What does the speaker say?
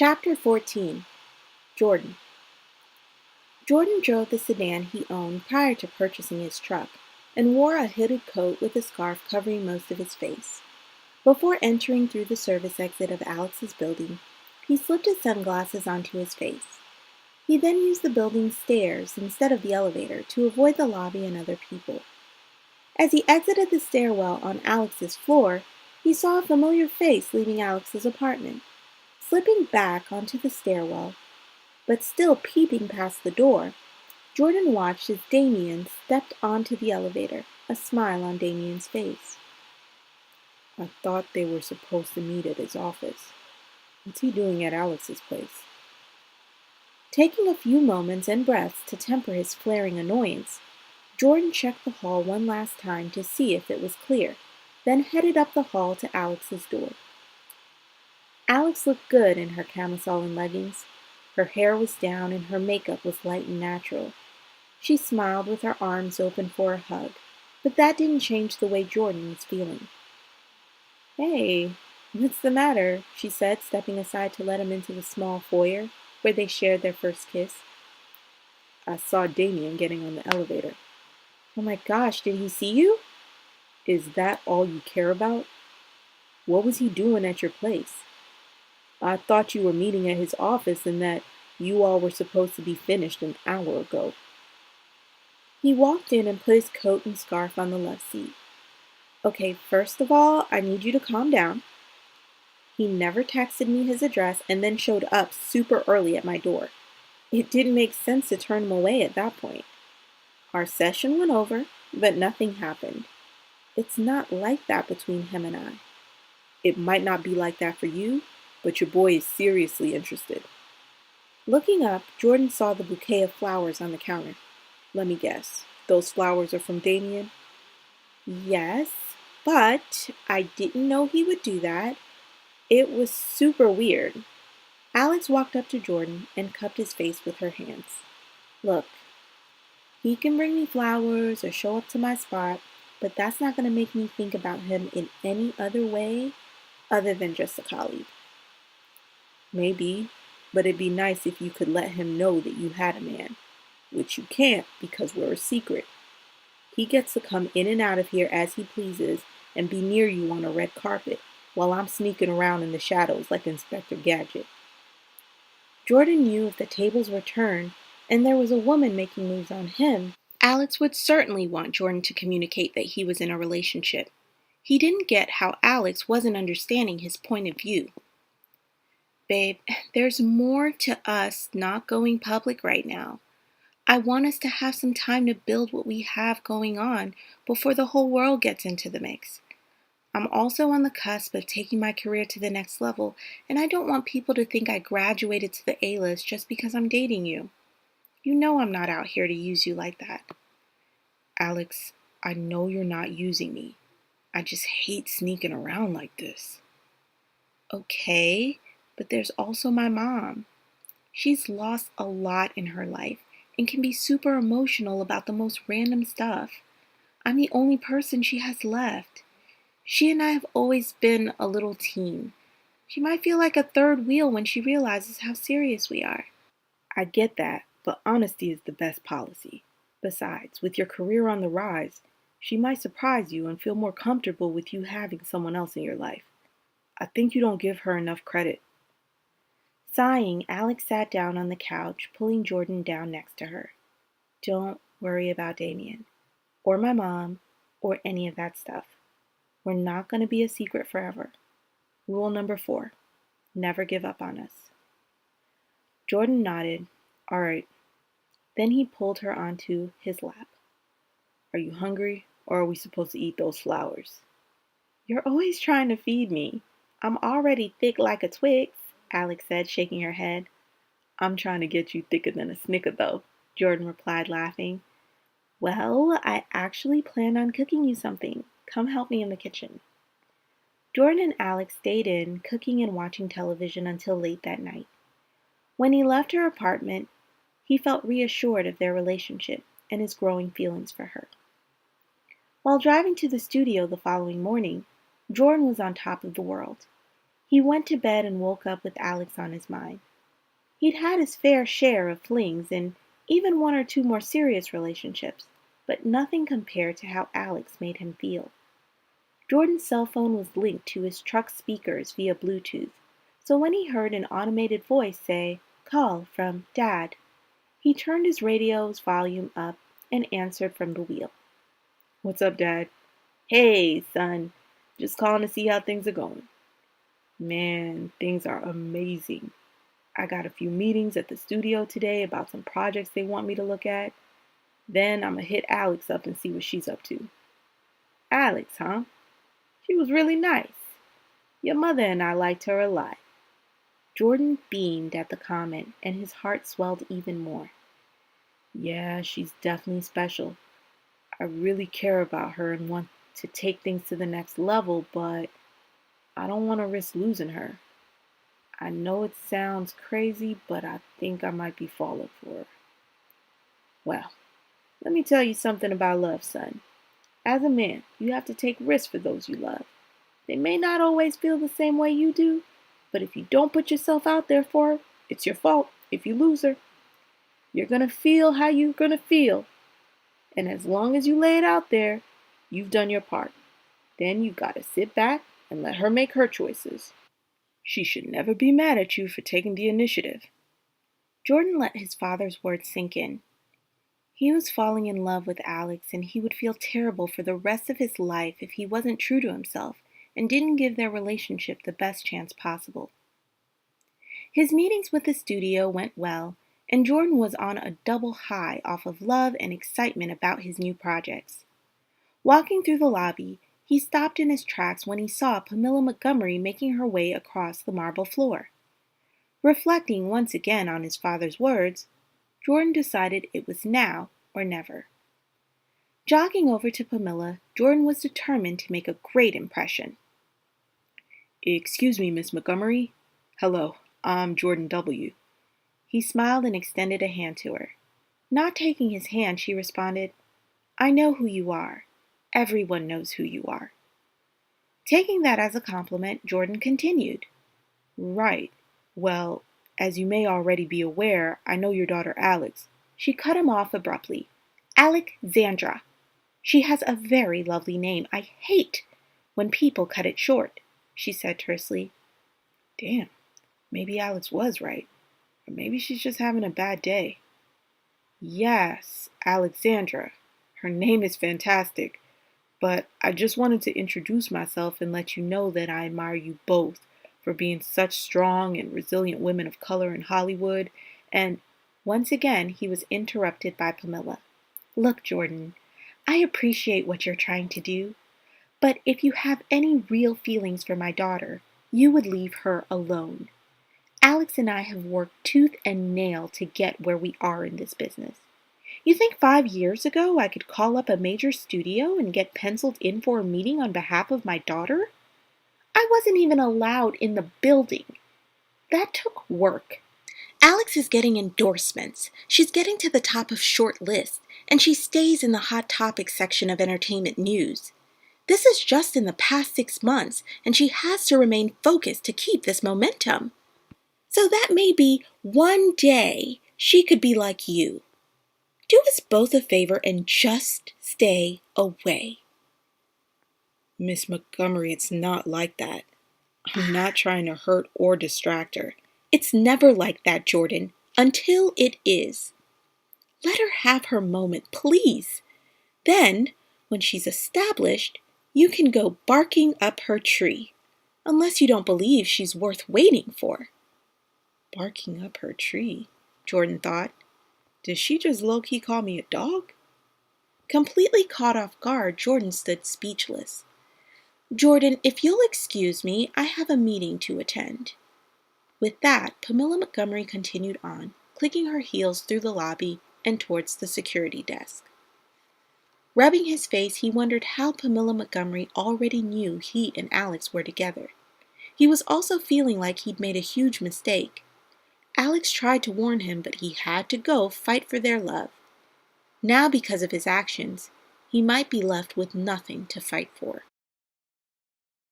Chapter 14. Jordan. Jordan drove the sedan he owned prior to purchasing his truck and wore a hooded coat with a scarf covering most of his face. Before entering through the service exit of Alex's building, he slipped his sunglasses onto his face. He then used the building's stairs instead of the elevator to avoid the lobby and other people. As he exited the stairwell on Alex's floor, he saw a familiar face leaving Alex's apartment. Slipping back onto the stairwell, but still peeping past the door, Jordan watched as Damien stepped onto the elevator, a smile on Damien's face. I thought they were supposed to meet at his office. What's he doing at Alex's place? Taking a few moments and breaths to temper his flaring annoyance, Jordan checked the hall one last time to see if it was clear, then headed up the hall to Alex's door. Alex looked good in her camisole and leggings. Her hair was down and her makeup was light and natural. She smiled with her arms open for a hug, but that didn't change the way Jordan was feeling. "Hey, what's the matter?" she said, stepping aside to let him into the small foyer where they shared their first kiss. I saw Damien getting on the elevator. "Oh my gosh, did he see you?" Is that all you care about? What was he doing at your place? I thought you were meeting at his office and that you all were supposed to be finished an hour ago. He walked in and put his coat and scarf on the left seat. "Okay, first of all, I need you to calm down." He never texted me his address and then showed up super early at my door. It didn't make sense to turn him away at that point. Our session went over, but nothing happened. It's not like that between him and I. It might not be like that for you, but your boy is seriously interested. Looking up, Jordan saw the bouquet of flowers on the counter. Let me guess, those flowers are from Damien? Yes, but I didn't know he would do that. It was super weird. Alex walked up to Jordan and cupped his face with her hands. "Look, he can bring me flowers or show up to my spot, but that's not going to make me think about him in any other way other than just a colleague." Maybe, but it'd be nice if you could let him know that you had a man, which you can't because we're a secret. He gets to come in and out of here as he pleases and be near you on a red carpet while I'm sneaking around in the shadows like Inspector Gadget. Jordan knew if the tables were turned and there was a woman making moves on him, Alex would certainly want Jordan to communicate that he was in a relationship. He didn't get how Alex wasn't understanding his point of view. "Babe, there's more to us not going public right now. I want us to have some time to build what we have going on before the whole world gets into the mix. I'm also on the cusp of taking my career to the next level, and I don't want people to think I graduated to the A-list just because I'm dating you. You know I'm not out here to use you like that." Alex, I know you're not using me. I just hate sneaking around like this. Okay, but there's also my mom. She's lost a lot in her life and can be super emotional about the most random stuff. I'm the only person she has left. She and I have always been a little team. She might feel like a third wheel when she realizes how serious we are. I get that, but honesty is the best policy. Besides, with your career on the rise, she might surprise you and feel more comfortable with you having someone else in your life. I think you don't give her enough credit. Sighing, Alex sat down on the couch, pulling Jordan down next to her. "Don't worry about Damien, or my mom, or any of that stuff. We're not going to be a secret forever. Rule number 4, never give up on us." Jordan nodded. "All right." Then he pulled her onto his lap. Are you hungry, or are we supposed to eat those flowers? "You're always trying to feed me. I'm already thick like a Twix," Alex said, shaking her head. "I'm trying to get you thicker than a Snicker, though," Jordan replied, laughing. "Well, I actually plan on cooking you something. Come help me in the kitchen." Jordan and Alex stayed in, cooking and watching television until late that night. When he left her apartment, he felt reassured of their relationship and his growing feelings for her. While driving to the studio the following morning, Jordan was on top of the world. He went to bed and woke up with Alex on his mind. He'd had his fair share of flings and even one or two more serious relationships, but nothing compared to how Alex made him feel. Jordan's cell phone was linked to his truck's speakers via Bluetooth, so when he heard an automated voice say, "Call from Dad," he turned his radio's volume up and answered from the wheel. "What's up, Dad?" "Hey, son. Just calling to see how things are going." "Man, things are amazing. I got a few meetings at the studio today about some projects they want me to look at. Then I'm gonna hit Alex up and see what she's up to." "Alex, huh? She was really nice. Your mother and I liked her a lot." Jordan beamed at the comment, and his heart swelled even more. "Yeah, she's definitely special. I really care about her and want to take things to the next level, but I don't want to risk losing her. I know it sounds crazy, but I think I might be falling for her." "Well, let me tell you something about love, son. As a man, you have to take risks for those you love. They may not always feel the same way you do, but if you don't put yourself out there for her, it's your fault if you lose her. You're going to feel how you're going to feel. And as long as you lay it out there, you've done your part. Then you got to sit back and let her make her choices." "She should never be mad at you for taking the initiative." Jordan let his father's words sink in. He was falling in love with Alex, and he would feel terrible for the rest of his life if he wasn't true to himself and didn't give their relationship the best chance possible. His meetings with the studio went well, and Jordan was on a double high off of love and excitement about his new projects. Walking through the lobby, he stopped in his tracks when he saw Pamela Montgomery making her way across the marble floor. Reflecting once again on his father's words, Jordan decided it was now or never. Jogging over to Pamela, Jordan was determined to make a great impression. "Excuse me, Miss Montgomery. Hello, I'm Jordan W." He smiled and extended a hand to her. Not taking his hand, she responded, "I know who you are. Everyone knows who you are." Taking that as a compliment, Jordan continued. "Right. Well, as you may already be aware, I know your daughter Alex." She cut him off abruptly. "Alexandra. She has a very lovely name. I hate when people cut it short," she said tersely. Damn, maybe Alex was right. Or maybe she's just having a bad day. "Yes, Alexandra. Her name is fantastic. But I just wanted to introduce myself and let you know that I admire you both for being such strong and resilient women of color in Hollywood." And once again, he was interrupted by Pamela. "Look, Jordan, I appreciate what you're trying to do, but if you have any real feelings for my daughter, you would leave her alone. Alex and I have worked tooth and nail to get where we are in this business. You think 5 years ago I could call up a major studio and get penciled in for a meeting on behalf of my daughter? I wasn't even allowed in the building. That took work. Alex is getting endorsements. She's getting to the top of short lists, and she stays in the hot topics section of entertainment news. This is just in the past 6 months, and she has to remain focused to keep this momentum. So that maybe one day she could be like you. Do us both a favor and just stay away." "Miss Montgomery, it's not like that. I'm not trying to hurt or distract her." "It's never like that, Jordan, until it is. Let her have her moment, please. Then, when she's established, you can go barking up her tree. Unless you don't believe she's worth waiting for." Barking up her tree, Jordan thought. Did she just low-key call me a dog? Completely caught off guard, Jordan stood speechless. "Jordan, if you'll excuse me, I have a meeting to attend." With that, Pamela Montgomery continued on, clicking her heels through the lobby and towards the security desk. Rubbing his face, he wondered how Pamela Montgomery already knew he and Alex were together. He was also feeling like he'd made a huge mistake. Alex tried to warn him, but he had to go fight for their love. Now, because of his actions, he might be left with nothing to fight for.